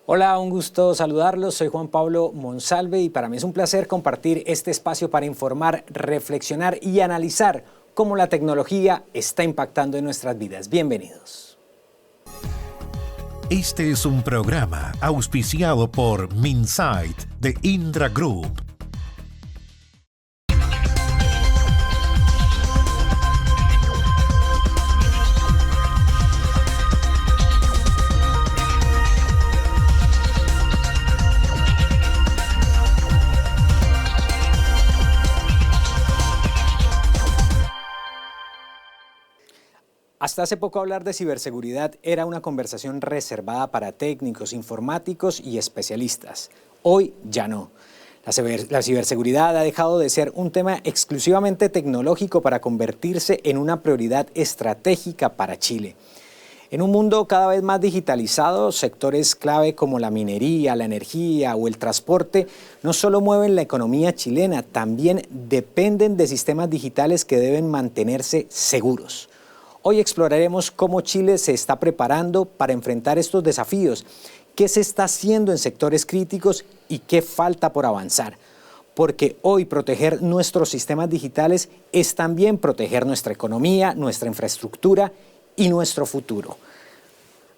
Hola, un gusto saludarlos. Soy Juan Pablo Monsalve y para mí es un placer compartir este espacio para informar, reflexionar y analizar cómo la tecnología está impactando en nuestras vidas. Bienvenidos. Este es un programa auspiciado por Minsight de Indra Group. Hasta hace poco hablar de ciberseguridad era una conversación reservada para técnicos, informáticos y especialistas. Hoy ya no. La ciberseguridad ha dejado de ser un tema exclusivamente tecnológico para convertirse en una prioridad estratégica para Chile. En un mundo cada vez más digitalizado, sectores clave como la minería, la energía o el transporte no solo mueven la economía chilena, también dependen de sistemas digitales que deben mantenerse seguros. Hoy exploraremos cómo Chile se está preparando para enfrentar estos desafíos, qué se está haciendo en sectores críticos y qué falta por avanzar. Porque hoy proteger nuestros sistemas digitales es también proteger nuestra economía, nuestra infraestructura y nuestro futuro.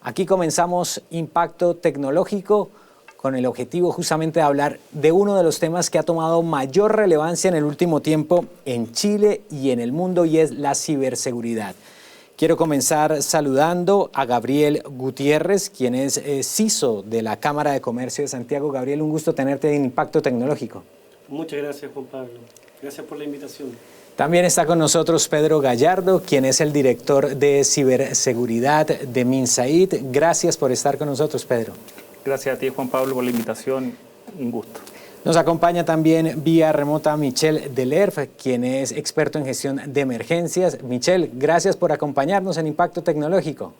Aquí comenzamos Impacto Tecnológico con el objetivo justamente de hablar de uno de los temas que ha tomado mayor relevancia en el último tiempo en Chile y en el mundo y es la ciberseguridad. Quiero comenzar saludando a Gabriel Gutiérrez, quien es CISO de la Cámara de Comercio de Santiago. Gabriel, un gusto tenerte en Impacto Tecnológico. Muchas gracias, Juan Pablo. Gracias por la invitación. También está con nosotros Pedro Gallardo, quien es el director de ciberseguridad de Minsight. Gracias por estar con nosotros, Pedro. Gracias a ti, Juan Pablo, por la invitación. Un gusto. Nos acompaña también vía remota Michel Delerf, quien es experto en gestión de emergencias. Michel, gracias por acompañarnos en Impacto Tecnológico.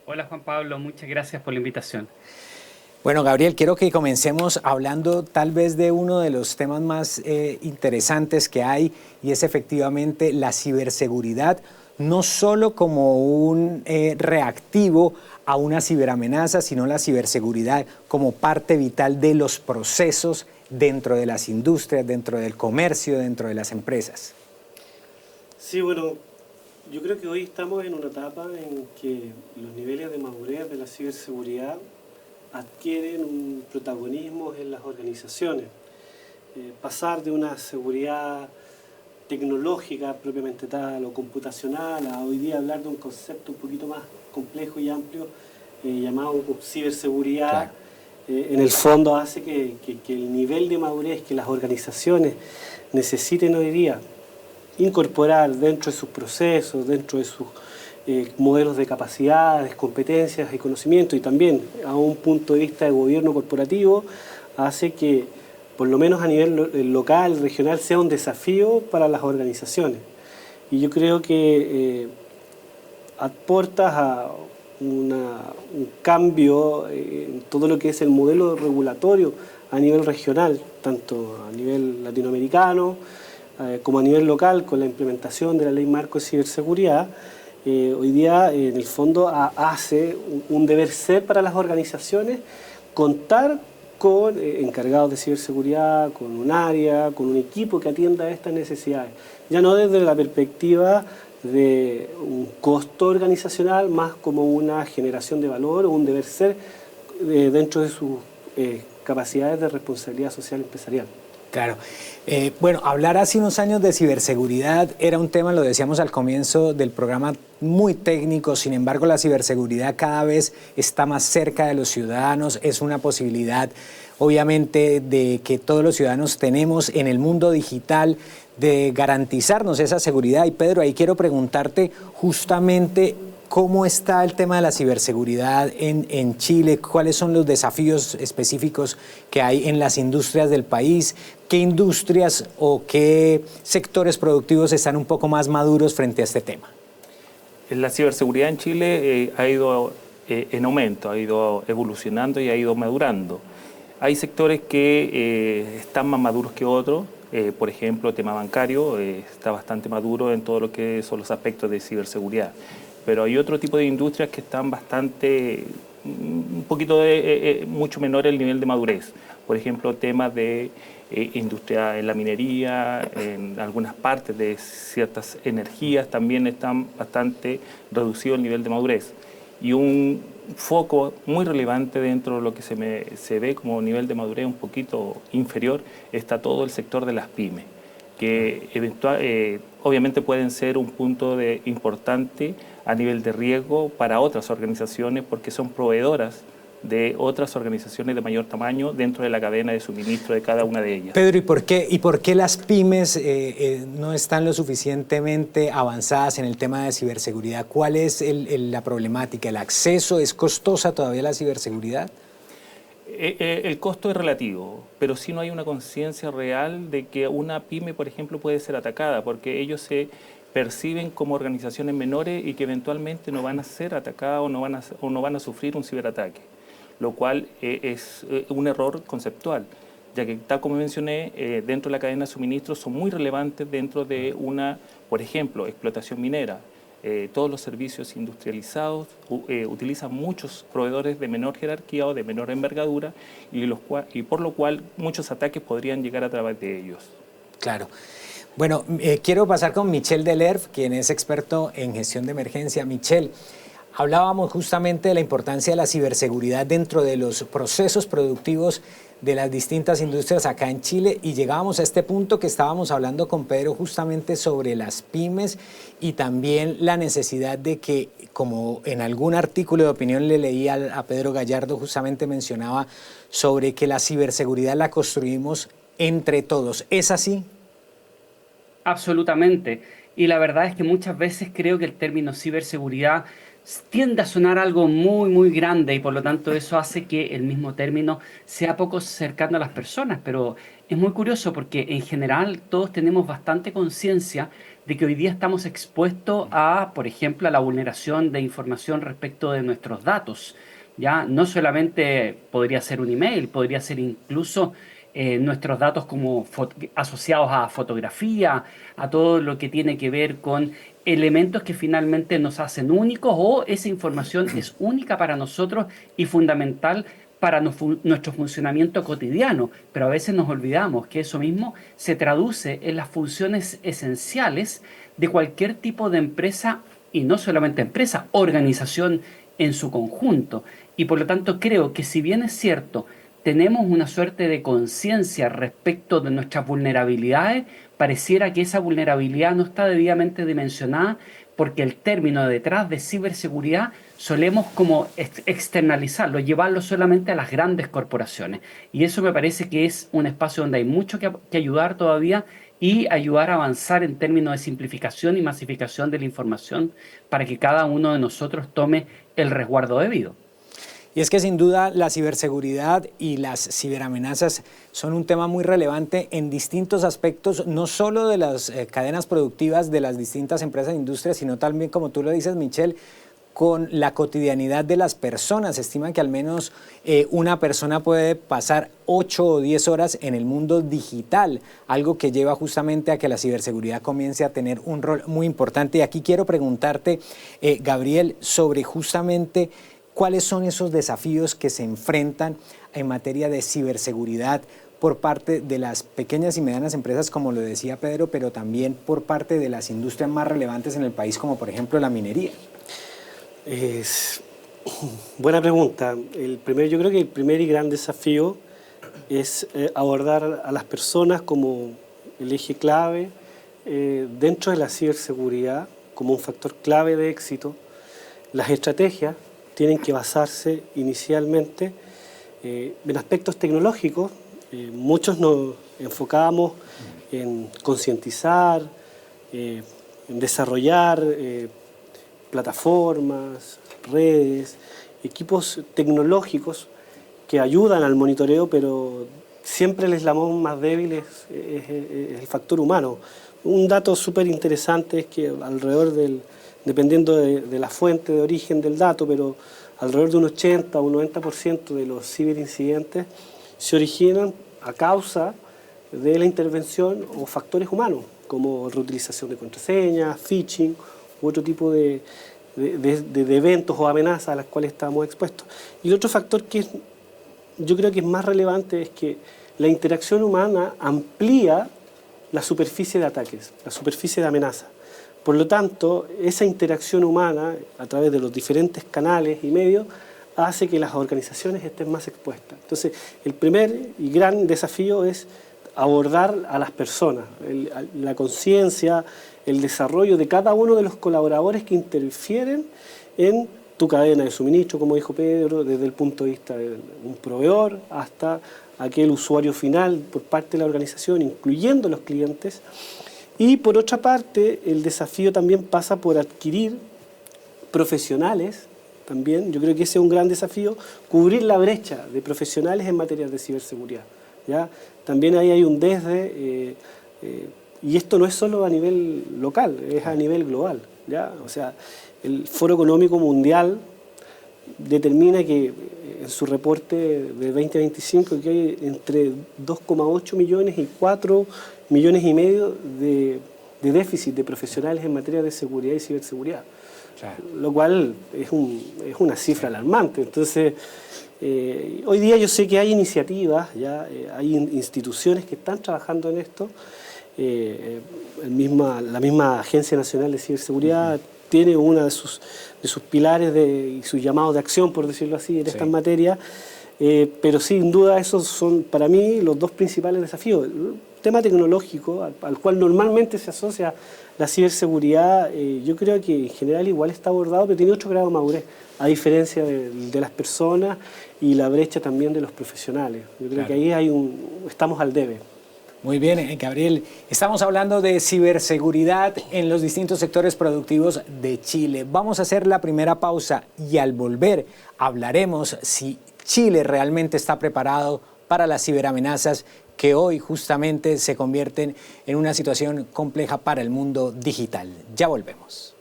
Hola Juan Pablo, muchas gracias por la invitación. Bueno, Gabriel, quiero que comencemos hablando tal vez de uno de los temas más interesantes que hay y es efectivamente la ciberseguridad, no solo como un reactivo a una ciberamenaza, sino la ciberseguridad como parte vital de los procesos dentro de las industrias, dentro del comercio, dentro de las empresas. Sí, bueno, yo creo que hoy estamos en una etapa en que los niveles de madurez de la ciberseguridad adquieren un protagonismo en las organizaciones. Pasar de una seguridad tecnológica propiamente tal o computacional a hoy día hablar de un concepto un poquito más complejo y amplio llamado ciberseguridad, claro. En el fondo hace que el nivel de madurez que las organizaciones necesiten hoy día incorporar dentro de sus procesos, dentro de sus modelos de capacidades, competencias y conocimiento y también a un punto de vista de gobierno corporativo hace que por lo menos a nivel local, regional, sea un desafío para las organizaciones. Y yo creo que aportas a un cambio en todo lo que es el modelo regulatorio a nivel regional, tanto a nivel latinoamericano como a nivel local, con la implementación de la Ley Marco de Ciberseguridad. Hoy día, en el fondo, hace un deber ser para las organizaciones contar con encargados de ciberseguridad, con un área, con un equipo que atienda a estas necesidades. Ya no desde la perspectiva de un costo organizacional, más como una generación de valor o un deber ser dentro de sus capacidades de responsabilidad social empresarial. Claro. Bueno, hablar hace unos años de ciberseguridad era un tema, lo decíamos al comienzo del programa, muy técnico. Sin embargo, la ciberseguridad cada vez está más cerca de los ciudadanos. Es una posibilidad, obviamente, de que todos los ciudadanos tenemos en el mundo digital de garantizarnos esa seguridad. Y Pedro, ahí quiero preguntarte justamente ¿cómo está el tema de la ciberseguridad en Chile? ¿Cuáles son los desafíos específicos que hay en las industrias del país? ¿Qué industrias o qué sectores productivos están un poco más maduros frente a este tema? La ciberseguridad en Chile ha ido en aumento, ha ido evolucionando y ha ido madurando. Hay sectores que están más maduros que otros. Por ejemplo, el tema bancario está bastante maduro en todo lo que son los aspectos de ciberseguridad. Pero hay otro tipo de industrias que están bastante un poquito mucho menor el nivel de madurez. Por ejemplo, temas de industria en la minería, en algunas partes de ciertas energías también están bastante reducido el nivel de madurez. Y un foco muy relevante dentro de lo que se ve como nivel de madurez un poquito inferior está todo el sector de las pymes, que obviamente pueden ser un punto importante a nivel de riesgo para otras organizaciones porque son proveedoras de otras organizaciones de mayor tamaño dentro de la cadena de suministro de cada una de ellas. Pedro, ¿y por qué las pymes no están lo suficientemente avanzadas en el tema de ciberseguridad? ¿Cuál es la problemática? ¿El acceso? ¿Es costosa todavía la ciberseguridad? El costo es relativo, pero sí no hay una conciencia real de que una pyme, por ejemplo, puede ser atacada, porque ellos se perciben como organizaciones menores y que eventualmente no van a ser atacadas o no van a sufrir un ciberataque, lo cual es un error conceptual, ya que, tal como mencioné, dentro de la cadena de suministro son muy relevantes dentro de una, por ejemplo, explotación minera. Todos los servicios industrializados utilizan muchos proveedores de menor jerarquía o de menor envergadura y por lo cual muchos ataques podrían llegar a través de ellos. Claro. Bueno, quiero pasar con Michel Delerve, quien es experto en gestión de emergencia. Michel, hablábamos justamente de la importancia de la ciberseguridad dentro de los procesos productivos de las distintas industrias acá en Chile y llegábamos a este punto que estábamos hablando con Pedro justamente sobre las pymes y también la necesidad de que, como en algún artículo de opinión le leí a Pedro Gallardo, justamente mencionaba sobre que la ciberseguridad la construimos entre todos. ¿Es así? Absolutamente. Y la verdad es que muchas veces creo que el término ciberseguridad tiende a sonar algo muy, muy grande y por lo tanto eso hace que el mismo término sea poco cercano a las personas. Pero es muy curioso porque en general todos tenemos bastante conciencia de que hoy día estamos expuestos a, por ejemplo, a la vulneración de información respecto de nuestros datos. Ya no solamente podría ser un email, podría ser incluso nuestros datos como asociados a fotografía, a todo lo que tiene que ver con elementos que finalmente nos hacen únicos o esa información es única para nosotros y fundamental para nuestro funcionamiento cotidiano, pero a veces nos olvidamos que eso mismo se traduce en las funciones esenciales de cualquier tipo de empresa y no solamente empresa, organización en su conjunto. Y por lo tanto creo que si bien es cierto, tenemos una suerte de conciencia respecto de nuestras vulnerabilidades, pareciera que esa vulnerabilidad no está debidamente dimensionada porque el término detrás de ciberseguridad solemos como externalizarlo, llevarlo solamente a las grandes corporaciones. Y eso me parece que es un espacio donde hay mucho que ayudar todavía y ayudar a avanzar en términos de simplificación y masificación de la información para que cada uno de nosotros tome el resguardo debido. Y es que sin duda la ciberseguridad y las ciberamenazas son un tema muy relevante en distintos aspectos, no solo de las cadenas productivas de las distintas empresas e industrias, sino también, como tú lo dices, Michel, con la cotidianidad de las personas. Se estima que al menos una persona puede pasar 8 o 10 horas en el mundo digital, algo que lleva justamente a que la ciberseguridad comience a tener un rol muy importante. Y aquí quiero preguntarte, Gabriel, sobre justamente ¿cuáles son esos desafíos que se enfrentan en materia de ciberseguridad por parte de las pequeñas y medianas empresas, como lo decía Pedro, pero también por parte de las industrias más relevantes en el país, como por ejemplo la minería? Buena pregunta. Yo creo que el primer y gran desafío es abordar a las personas como el eje clave dentro de la ciberseguridad, como un factor clave de éxito. Las estrategias tienen que basarse inicialmente en aspectos tecnológicos. Muchos nos enfocamos en concientizar, en desarrollar plataformas, redes, equipos tecnológicos que ayudan al monitoreo, pero siempre el eslabón más débil es el factor humano. Un dato súper interesante es que dependiendo de la fuente de origen del dato, pero alrededor de un 80 o un 90% de los ciberincidentes se originan a causa de la intervención o factores humanos, como reutilización de contraseñas, phishing u otro tipo de de eventos o amenazas a las cuales estamos expuestos. Y el otro factor que yo creo que es más relevante es que la interacción humana amplía la superficie de ataques, la superficie de amenaza. Por lo tanto, esa interacción humana a través de los diferentes canales y medios hace que las organizaciones estén más expuestas. Entonces, el primer y gran desafío es abordar a las personas, la conciencia, el desarrollo de cada uno de los colaboradores que interfieren en tu cadena de suministro, como dijo Pedro, desde el punto de vista de un proveedor hasta aquel usuario final por parte de la organización, incluyendo los clientes. Y por otra parte, el desafío también pasa por adquirir profesionales, también, yo creo que ese es un gran desafío, cubrir la brecha de profesionales en materia de ciberseguridad, ¿ya? También ahí hay un y esto no es solo a nivel local, es a nivel global, ¿ya? O sea, el Foro Económico Mundial determina que en su reporte de 2025 que hay entre 2,8 millones y 4,5 millones de déficit de profesionales en materia de seguridad y ciberseguridad. Claro. Lo cual es una cifra alarmante. Entonces, hoy día yo sé que hay iniciativas, hay instituciones que están trabajando en esto. La misma Agencia Nacional de Ciberseguridad tiene uno de sus pilares y sus llamados de acción, por decirlo así, en estas materias. Pero sin duda esos son para mí los dos principales desafíos. El tema tecnológico, al cual normalmente se asocia la ciberseguridad, yo creo que en general igual está abordado, pero tiene otro grado de madurez, a diferencia de las personas y la brecha también de los profesionales. Yo creo que ahí estamos al debe. Muy bien, Gabriel. Estamos hablando de ciberseguridad en los distintos sectores productivos de Chile. Vamos a hacer la primera pausa y al volver hablaremos si Chile realmente está preparado para las ciberamenazas que hoy justamente se convierten en una situación compleja para el mundo digital. Ya volvemos.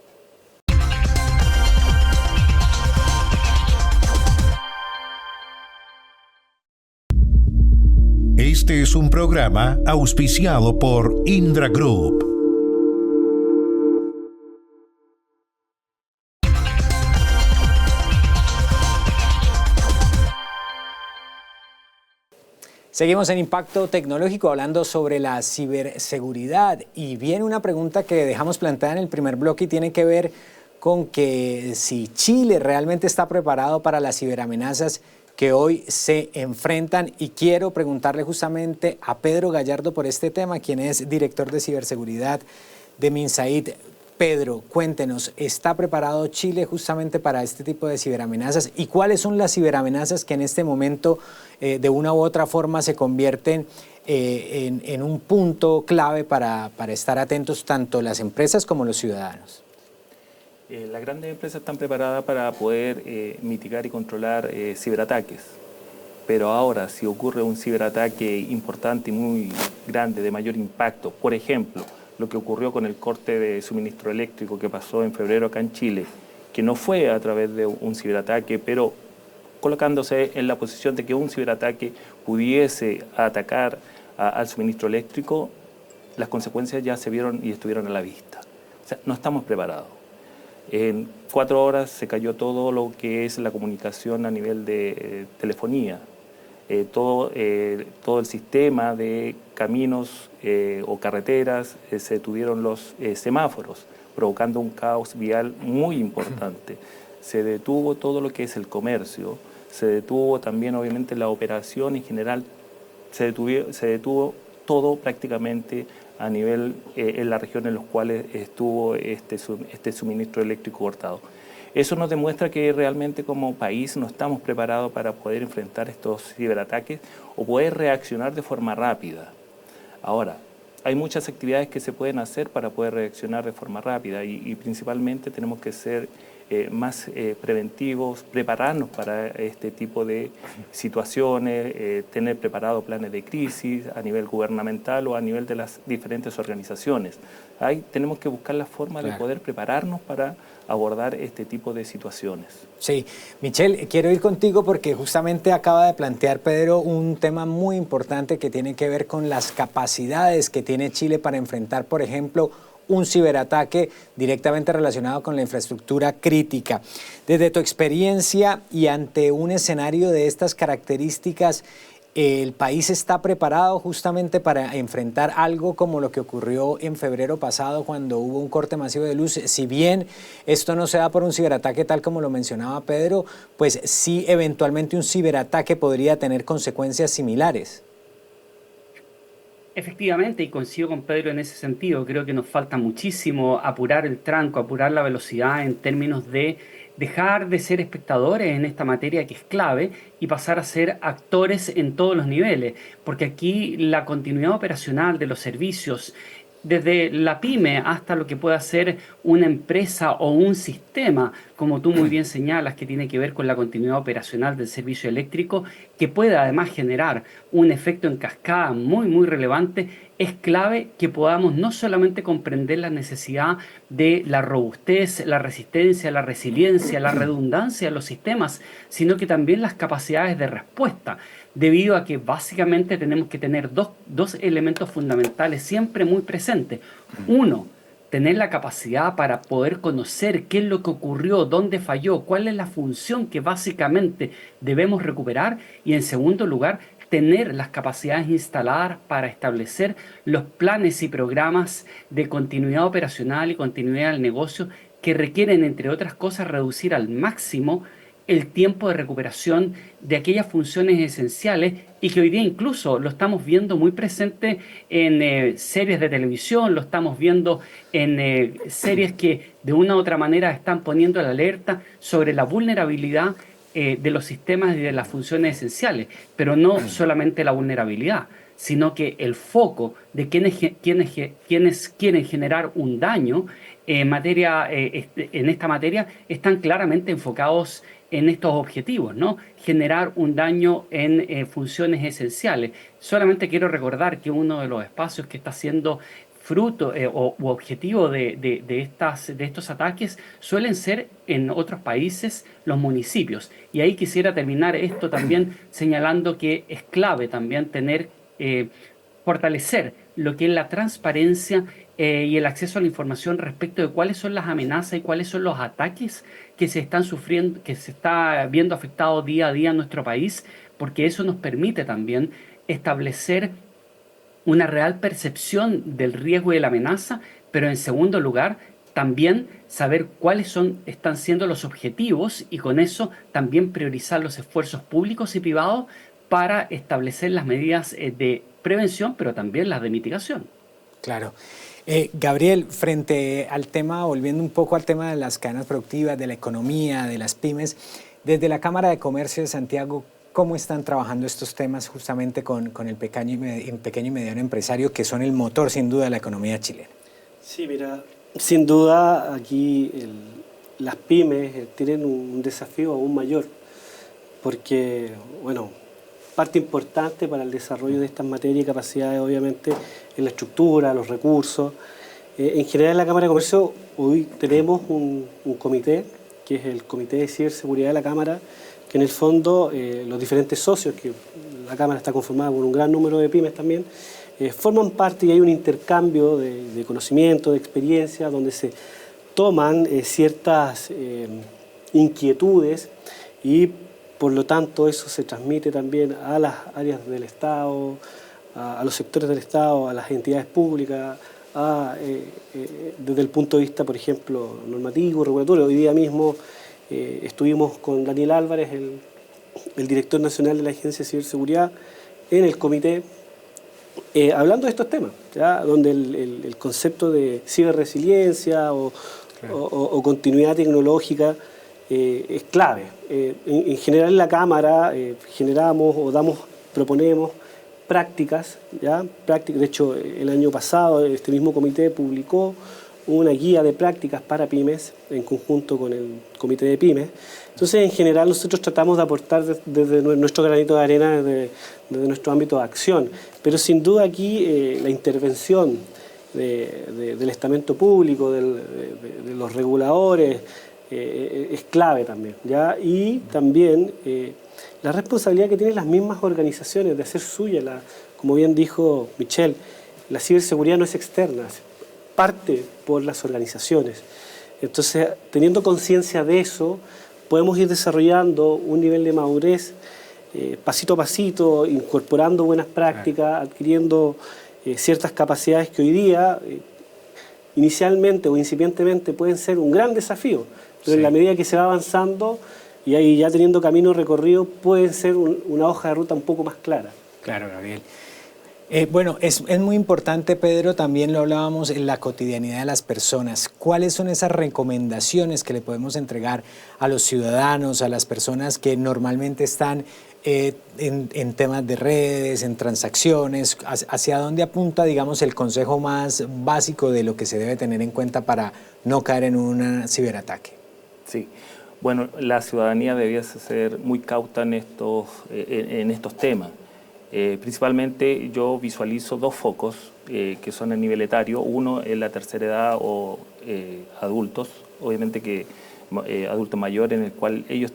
Este es un programa auspiciado por Indra Group. Seguimos en Impacto Tecnológico hablando sobre la ciberseguridad y viene una pregunta que dejamos planteada en el primer bloque y tiene que ver con que si Chile realmente está preparado para las ciberamenazas que hoy se enfrentan, y quiero preguntarle justamente a Pedro Gallardo por este tema, quien es director de ciberseguridad de Minsait. Pedro, cuéntenos, ¿está preparado Chile justamente para este tipo de ciberamenazas? ¿Y cuáles son las ciberamenazas que en este momento de una u otra forma se convierten en un punto clave para estar atentos tanto las empresas como los ciudadanos? Las grandes empresas están preparadas para poder mitigar y controlar ciberataques. Pero ahora, si ocurre un ciberataque importante y muy grande, de mayor impacto, por ejemplo, lo que ocurrió con el corte de suministro eléctrico que pasó en febrero acá en Chile, que no fue a través de un ciberataque, pero colocándose en la posición de que un ciberataque pudiese atacar al suministro eléctrico, las consecuencias ya se vieron y estuvieron a la vista. O sea, no estamos preparados. En 4 horas se cayó todo lo que es la comunicación a nivel de telefonía. Todo el sistema de caminos o carreteras, se detuvieron los semáforos, provocando un caos vial muy importante. Se detuvo todo lo que es el comercio, se detuvo también obviamente la operación en general, se detuvo todo prácticamente a nivel en la región en los cuales estuvo este suministro eléctrico cortado. Eso nos demuestra que realmente como país no estamos preparados para poder enfrentar estos ciberataques o poder reaccionar de forma rápida. Ahora, hay muchas actividades que se pueden hacer para poder reaccionar de forma rápida y principalmente tenemos que ser más preventivos, prepararnos para este tipo de situaciones, tener preparados planes de crisis a nivel gubernamental o a nivel de las diferentes organizaciones. Ahí tenemos que buscar la forma de poder prepararnos para abordar este tipo de situaciones. Sí, Michelle, quiero ir contigo porque justamente acaba de plantear Pedro un tema muy importante que tiene que ver con las capacidades que tiene Chile para enfrentar, por ejemplo, un ciberataque directamente relacionado con la infraestructura crítica. Desde tu experiencia y ante un escenario de estas características, ¿el país está preparado justamente para enfrentar algo como lo que ocurrió en febrero pasado cuando hubo un corte masivo de luz? Si bien esto no se da por un ciberataque tal como lo mencionaba Pedro, pues sí eventualmente un ciberataque podría tener consecuencias similares. Efectivamente, y coincido con Pedro en ese sentido, creo que nos falta muchísimo apurar el tranco, apurar la velocidad en términos de dejar de ser espectadores en esta materia que es clave y pasar a ser actores en todos los niveles, porque aquí la continuidad operacional de los servicios, desde la pyme hasta lo que pueda ser una empresa o un sistema, como tú muy bien señalas, que tiene que ver con la continuidad operacional del servicio eléctrico, que puede además generar un efecto en cascada muy, muy relevante, es clave que podamos no solamente comprender la necesidad de la robustez, la resistencia, la resiliencia, la redundancia de los sistemas, sino que también las capacidades de respuesta, debido a que básicamente tenemos que tener dos elementos fundamentales siempre muy presentes. Uno, tener la capacidad para poder conocer qué es lo que ocurrió, dónde falló, cuál es la función que básicamente debemos recuperar. Y en segundo lugar, tener las capacidades instaladas para establecer los planes y programas de continuidad operacional y continuidad del negocio que requieren, entre otras cosas, reducir al máximo el tiempo de recuperación de aquellas funciones esenciales y que hoy día incluso lo estamos viendo muy presente en series de televisión, lo estamos viendo en series que de una u otra manera están poniendo la alerta sobre la vulnerabilidad de los sistemas y de las funciones esenciales, pero no solamente la vulnerabilidad, sino que el foco de quienes quieren generar un daño en esta materia están claramente enfocados en estos objetivos, ¿no? Generar un daño en funciones esenciales. Solamente quiero recordar que uno de los espacios que está siendo fruto u objetivo de estos ataques suelen ser en otros países los municipios. Y ahí quisiera terminar esto también señalando que es clave también fortalecer lo que es la transparencia y el acceso a la información respecto de cuáles son las amenazas y cuáles son los ataques que se están sufriendo, que se está viendo afectado día a día en nuestro país, porque eso nos permite también establecer una real percepción del riesgo y de la amenaza, pero en segundo lugar, también saber están siendo los objetivos y con eso también priorizar los esfuerzos públicos y privados para establecer las medidas de prevención, pero también las de mitigación. Claro. Gabriel, frente al tema, volviendo un poco al tema de las cadenas productivas, de la economía, de las pymes, desde la Cámara de Comercio de Santiago, ¿cómo están trabajando estos temas justamente con el pequeño y mediano empresario, que son el motor sin duda de la economía chilena? Sí, mira, sin duda aquí las pymes tienen un desafío aún mayor, porque, bueno, parte importante para el desarrollo de estas materias y capacidades, obviamente, en la estructura, los recursos. En general, en la Cámara de Comercio hoy tenemos un comité, que es el Comité de Ciberseguridad de la Cámara, que en el fondo los diferentes socios, que la Cámara está conformada por un gran número de pymes también, forman parte y hay un intercambio de conocimiento, de experiencia, donde se toman ciertas inquietudes y por lo tanto eso se transmite también a las áreas del Estado, a los sectores del Estado, a las entidades públicas, desde el punto de vista, por ejemplo, normativo, regulatorio. Hoy día mismo estuvimos con Daniel Álvarez, el director nacional de la Agencia de Ciberseguridad, en el comité, hablando de estos temas, ¿ya? Donde el concepto de ciberresiliencia o continuidad tecnológica es clave. En general en la Cámara generamos o proponemos prácticas, ¿ya? De hecho, el año pasado este mismo comité publicó una guía de prácticas para pymes en conjunto con el comité de pymes. Entonces, en general, nosotros tratamos de aportar desde nuestro granito de arena, desde nuestro ámbito de acción. Pero sin duda aquí la intervención del estamento público, de los reguladores, es clave también, ¿ya? Y también la responsabilidad que tienen las mismas organizaciones de hacer suya, como bien dijo Michelle, la ciberseguridad no es externa. parte por las organizaciones. Entonces, teniendo conciencia de eso, podemos ir desarrollando un nivel de madurez pasito a pasito, incorporando buenas prácticas, adquiriendo ciertas capacidades que hoy día, inicialmente o incipientemente, pueden ser un gran desafío. Pero en la medida que se va avanzando y ahí ya teniendo camino recorrido, pueden ser una hoja de ruta un poco más clara. Claro, Gabriel. Bueno, es muy importante, Pedro, también lo hablábamos en la cotidianidad de las personas. ¿Cuáles son esas recomendaciones que le podemos entregar a los ciudadanos, a las personas que normalmente están en temas de redes, en transacciones? ¿Hacia dónde apunta, digamos, el consejo más básico de lo que se debe tener en cuenta para no caer en un ciberataque? Sí. Bueno, la ciudadanía debía ser muy cauta en estos temas. Principalmente yo visualizo dos focos que son a nivel etario. Uno es la tercera edad o adultos, obviamente que adultos mayores, en el cual ellos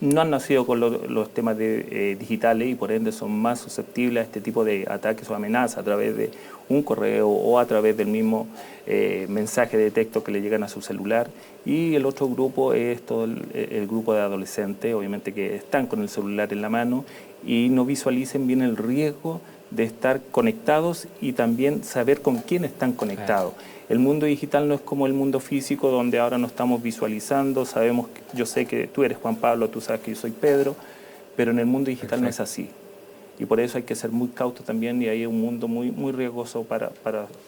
no han nacido con los temas digitales y por ende son más susceptibles a este tipo de ataques o amenazas a través de un correo o a través del mismo mensaje de texto que le llegan a su celular. Y el otro grupo es todo el grupo de adolescentes, obviamente que están con el celular en la mano y no visualicen bien el riesgo de estar conectados y también saber con quién están conectados. El mundo digital no es como el mundo físico, donde ahora no estamos visualizando, yo sé que tú eres Juan Pablo, tú sabes que yo soy Pedro, pero en el mundo digital no es así. Y por eso hay que ser muy cauto también, y ahí hay un mundo muy, muy riesgoso para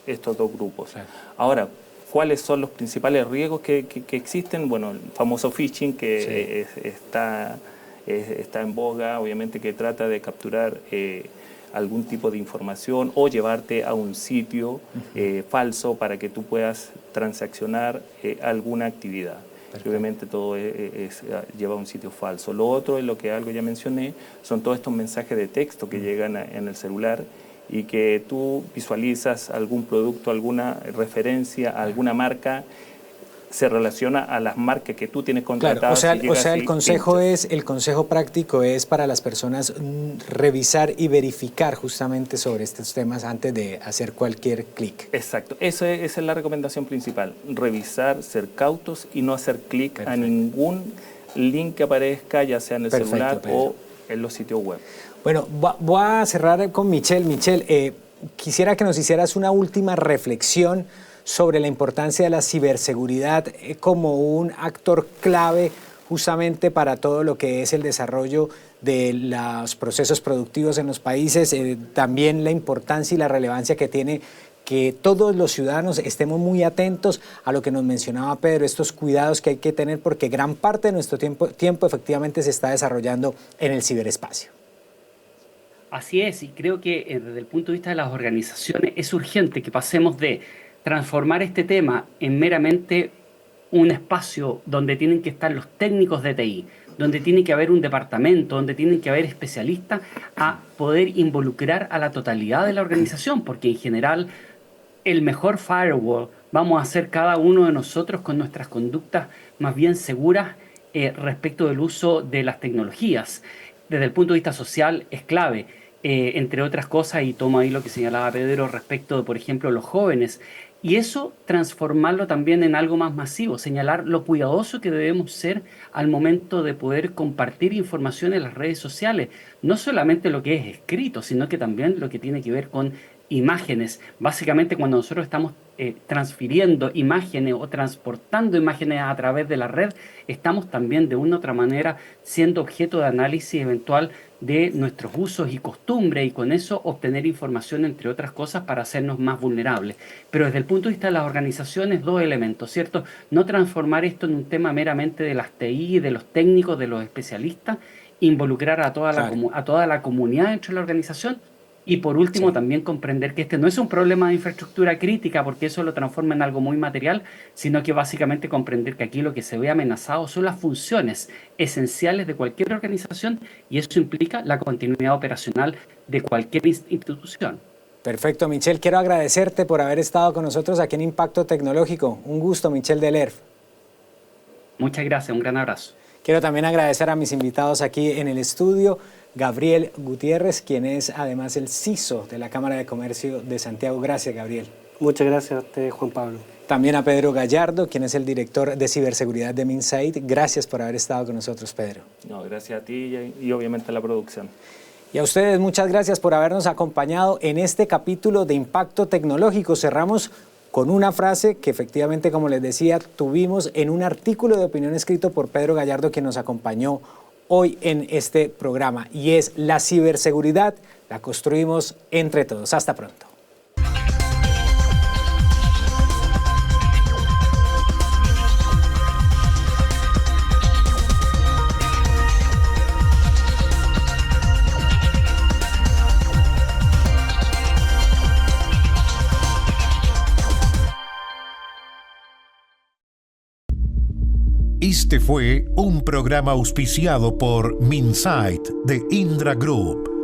estos dos grupos. Ahora, ¿cuáles son los principales riesgos que existen? Bueno, el famoso phishing que está en boga, obviamente, que trata de capturar algún tipo de información o llevarte a un sitio falso para que tú puedas transaccionar alguna actividad. Y obviamente todo lleva a un sitio falso. Lo otro es lo que algo ya mencioné, son todos estos mensajes de texto que llegan en el celular y que tú visualizas algún producto, alguna referencia, alguna marca, se relaciona a las marcas que tú tienes contratadas. Claro, o sea, el consejo práctico es para las personas revisar y verificar justamente sobre estos temas antes de hacer cualquier clic. Exacto, esa es la recomendación principal, revisar, ser cautos y no hacer clic a ningún link que aparezca, ya sea en el celular o en los sitios web. Bueno, voy a cerrar con Michelle. Michelle, quisiera que nos hicieras una última reflexión sobre la importancia de la ciberseguridad como un actor clave justamente para todo lo que es el desarrollo de los procesos productivos en los países, también la importancia y la relevancia que tiene que todos los ciudadanos estemos muy atentos a lo que nos mencionaba Pedro, estos cuidados que hay que tener porque gran parte de nuestro tiempo efectivamente se está desarrollando en el ciberespacio. Así es, y creo que desde el punto de vista de las organizaciones es urgente que pasemos de transformar este tema en meramente un espacio donde tienen que estar los técnicos de TI, donde tiene que haber un departamento, donde tienen que haber especialistas, a poder involucrar a la totalidad de la organización, porque en general el mejor firewall vamos a hacer cada uno de nosotros con nuestras conductas más bien seguras respecto del uso de las tecnologías. Desde el punto de vista social es clave, entre otras cosas, y tomo ahí lo que señalaba Pedro respecto de, por ejemplo, los jóvenes. Y eso transformarlo también en algo más masivo, señalar lo cuidadoso que debemos ser al momento de poder compartir información en las redes sociales. No solamente lo que es escrito, sino que también lo que tiene que ver con imágenes. Básicamente cuando nosotros estamos transfiriendo imágenes o transportando imágenes a través de la red, estamos también de una u otra manera siendo objeto de análisis eventual de nuestros usos y costumbres y con eso obtener información, entre otras cosas, para hacernos más vulnerables. Pero desde el punto de vista de las organizaciones, dos elementos, ¿cierto? No transformar esto en un tema meramente de las TI, de los técnicos, de los especialistas, involucrar a toda la comunidad dentro de la organización. Y por último, también comprender que este no es un problema de infraestructura crítica, porque eso lo transforma en algo muy material, sino que básicamente comprender que aquí lo que se ve amenazado son las funciones esenciales de cualquier organización y eso implica la continuidad operacional de cualquier institución. Perfecto, Michelle. Quiero agradecerte por haber estado con nosotros aquí en Impacto Tecnológico. Un gusto, Michelle del ERF. Muchas gracias, un gran abrazo. Quiero también agradecer a mis invitados aquí en el estudio. Gabriel Gutiérrez, quien es además el CISO de la Cámara de Comercio de Santiago. Gracias, Gabriel. Muchas gracias a usted, Juan Pablo. También a Pedro Gallardo, quien es el director de ciberseguridad de Minsight. Gracias por haber estado con nosotros, Pedro. No, gracias a ti y obviamente a la producción. Y a ustedes muchas gracias por habernos acompañado en este capítulo de Impacto Tecnológico. Cerramos con una frase que efectivamente, como les decía, tuvimos en un artículo de opinión escrito por Pedro Gallardo, quien nos acompañó hoy en este programa, y es: la ciberseguridad la construimos entre todos. Hasta pronto. Este fue un programa auspiciado por Minsight de Indra Group.